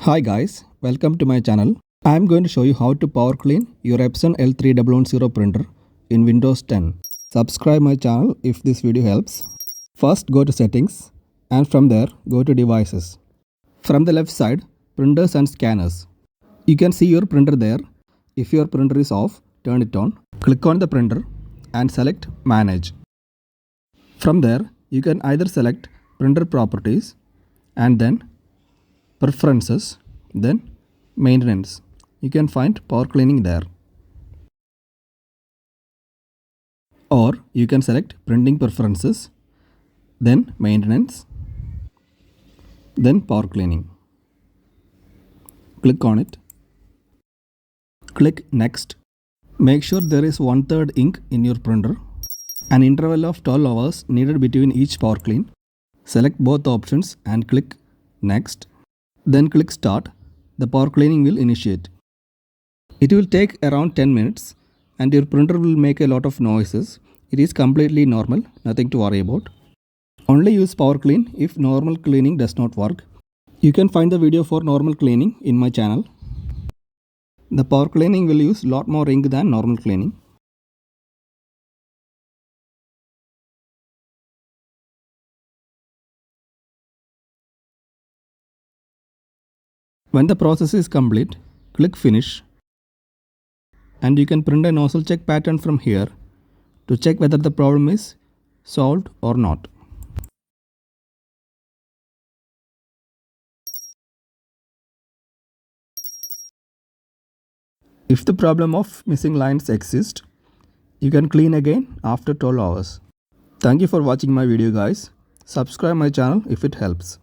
Hi guys, welcome to my channel. I am going to show you how to power clean your Epson L3110 printer in Windows 10. Subscribe my channel if this video helps. First go to settings and from there go to devices. From the left side, printers and scanners. You can see your printer there. If your printer is off, turn it on. Click on the printer and select manage. From there, you can either select printer properties and then preferences, then maintenance. You can find power cleaning there. Or you can select printing preferences, then maintenance, then power cleaning. Click on it. Click next. Make sure there is 1/3 ink in your printer. An interval of 12 hours needed between each power clean. Select both options and click next. Then click start. The power cleaning will initiate. It will take around 10 minutes and your printer will make a lot of noises. It is completely normal, nothing to worry about. Only use power clean if normal cleaning does not work. You can find the video for normal cleaning in my channel. The power cleaning will use lot more ink than normal cleaning. When the process is complete, click finish. And you can print a nozzle check pattern from here to check whether the problem is solved or not. If the problem of missing lines exists, you can clean again after 12 hours. Thank you for watching my video guys. Subscribe my channel if it helps.